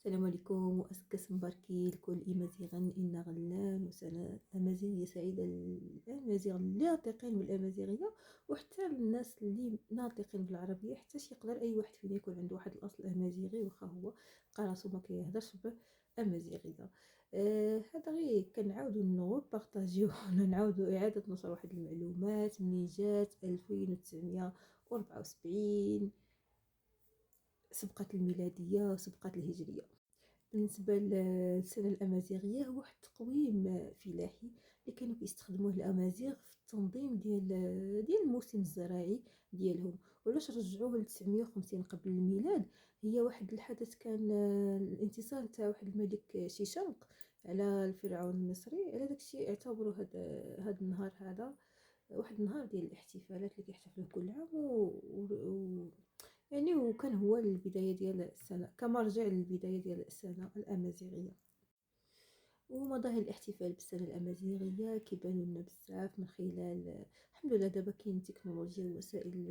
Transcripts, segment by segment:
السلام عليكم وأسكس مباركي لكل إمازيغا إن غلان وسنة أمازيغية سعيدة الأمازيغ اللي ناطقين بالأمازيغية وحتى الناس اللي ناطقين بالعربية، حتى يقدر أي واحد فينا يكون عنده واحد الأصل أمازيغي واخا هو قراسو ما كيهضرش بأمازيغية. هذا غير كنعاودو بارطاجيو نعاودو إعادة نشر واحد المعلومات منين جات 1974 سبقت الميلادية وسبقت الهجرية. بالنسبة للسنة الأمازيغية هو واحد التقويم فلاحي اللي كانوا كيستخدموه الأمازيغ في التنظيم ديال الموسم الزراعي ديالهم. وعلاش رجعوه ل 950 قبل الميلاد؟ هي واحد الحدث كان الانتصار تاع واحد الملك شيشنق على الفرعون المصري. على داكشي اعتبروا هذا النهار هذا واحد النهار ديال الاحتفالات اللي كيحتفلوه كل عام يعني وكان هو البداية ديال السنة كمرجع للبداية ديال السنة الأمازيغية. ومظاهر الاحتفال بالسنة الأمازيغية كيبانوا لنا بزاف من خلال الحمد لله دابا كاين تكنولوجيا ووسائل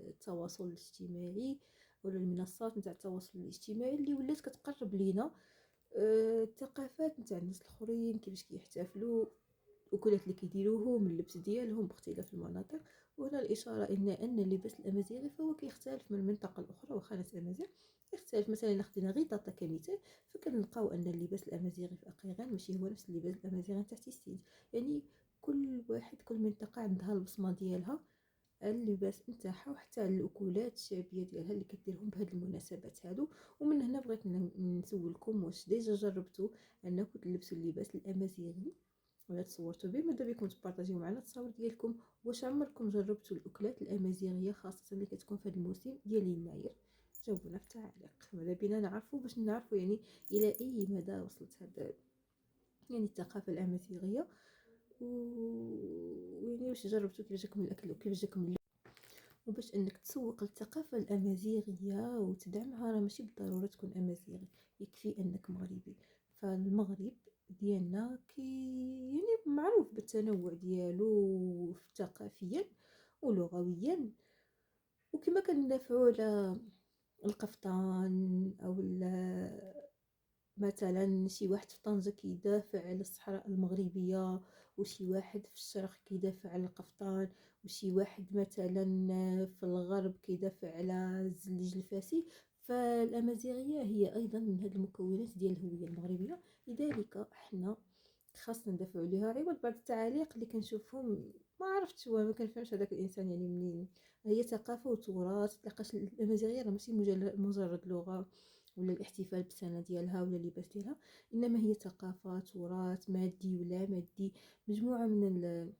التواصل الاجتماعي ولا المنصات نتاع التواصل الاجتماعي اللي ولات كتقرب لينا الثقافات نتاع الناس الاخرين كيفاش كيحتفلوا وكلات اللي كيديروهم من اللبس ديالهم باختلاف المناطق. وهنا الاشاره ان اللباس الامازيغي فهو كيختلف من منطقه لاخرى وخا ناس الامازيغ يختلف. مثلا الا خدينا غير طاطا كمثال فكنلقاو ان اللباس الامازيغي في اقيغان ماشي هو نفس اللباس الامازيغي تاع تيستيز. يعني كل منطقه عندها البصمه ديالها اللباس نتاعها وحتى الاكلات الشعبيه ديالها اللي كديرهم بهاد المناسبات هادو. ومن هنا بغيت نسولكم واش ديجا جربتوا انكم تلبسوا اللباس الامازيغي ولا تصورتوا به؟ ماذا بكم تبارطاجيو معنا التصاور ديالكم. واش عمركم جربتوا الاكلات الامازيغيه خاصه اللي كتكون في هذا الموسم ديال يناير؟ جاوبونا في التعليق، ماذا بينا نعرفوا باش نعرفوا يعني الى اي مدى وصلت هذا يعني الثقافه الامازيغيه ويعني واش جربتوا كيفاش جاكم الاكل وكيفاش جاكم. وباش انك تسوق للثقافه الامازيغيه وتدعمها راه ماشي بالضروره تكون امازيغي، يكفي انك مغربي. فالمغرب ديالنا يعني معروف بالتنوع ديالو ثقافيا ولغويا. وكما كندافعوا على القفطان او مثلا شي واحد في طنجة كيدافع على الصحراء المغربية وشي واحد في الشرق كيدافع على القفطان وشي واحد مثلا في الغرب كيدافع على الزليج الفاسي. فالأمازيغية هي أيضا من هذه المكونات ديال الهوية المغربية، لذلك احنا خاصنا ندافعوا عليها. عوض بعض التعاليق اللي كنشوفهم ما عرفتش هو ما كنفهمش هذاك الانسان يعني منين. هي ثقافه وتراث، لقاش الامازيغيه راه ماشي مجرد لغه ولا الاحتفال بالسنه ديالها ولا اللباس ديالها، انما هي ثقافه تراث مادي ولا مادي، مجموعه من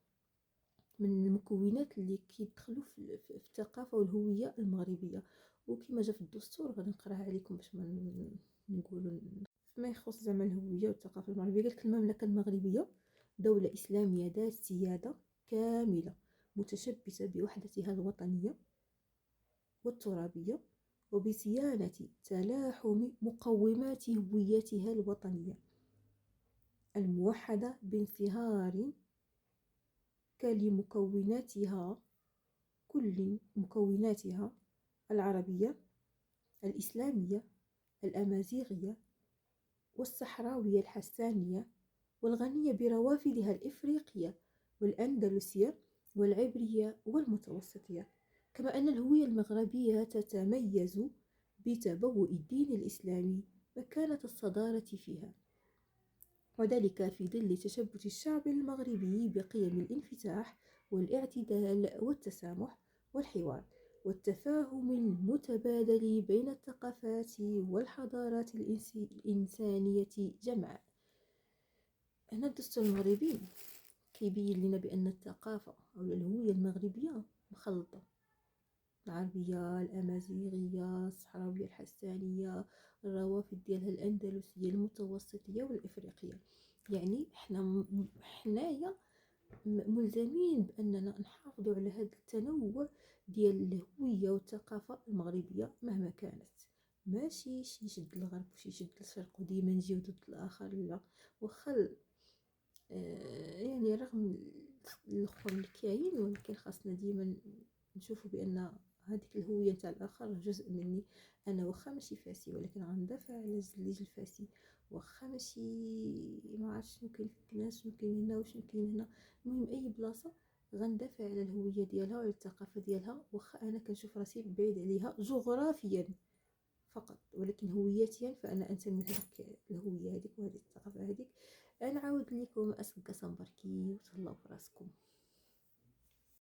المكونات اللي كيدخلوا في الثقافه والهويه المغربيه. وكما جاء في الدستور غادي نقراها عليكم باش ما نقولوا. فيما يخص زعما الهويه والثقافه المغربيه قالت المملكه المغربيه دوله اسلاميه ذات سياده كامله متشبثه بوحدتها الوطنيه والترابيه وبصيانه تلاحم مقومات هويتها الوطنيه الموحده بانصهار لمكوناتها كل مكوناتها العربيه الاسلاميه الامازيغيه والصحراويه الحسانيه والغنية بروافدها الإفريقية والأندلسية والعبرية والمتوسطية. كما أن الهوية المغربية تتميز بتبوء الدين الإسلامي مكانة الصدارة فيها، وذلك في ظل تشبث الشعب المغربي بقيم الانفتاح والاعتدال والتسامح والحوار والتفاهم المتبادل بين الثقافات والحضارات الإنسانية جمعاء. هنا الدستور المغربي كيبين لنا بأن الثقافة أو الهوية المغربية مخلطة، العربية الأمازيغية الصحراوية الحسانية الروافد ديالها الأندلسية المتوسطية والإفريقية. يعني حنايا ملزمين بأننا نحافظوا على هذا التنوع ديال الهوية والثقافة المغربية مهما كانت، ماشي شي يشد الغرب وشي يشد الشرق وديما نجيو ضد الآخر، لا. وخل يعني رغم الاخر اللي كاين ولكن خاصنا ديما نشوفوا بان هذيك الهوية نتاع الآخر جزء مني أنا، واخا ماشي فاسي ولكن غندافع على الزليج الفاسي، واخا ماشي ما عرفتش شنو كاين في الناس، شنو كاين هنا وشنو كاين هنا، المهم أي بلاصة غندافع على الهوية ديالها وعلى الثقافة ديالها، واخا أنا كنشوف راسي بعيد عليها جغرافيا فقط، ولكن هويتيا فأنا أنتمي لهذيك الهوية هذيك وهذه الثقافة هذيك. نعاود لكم أسك بركي وتهلاو في راسكم.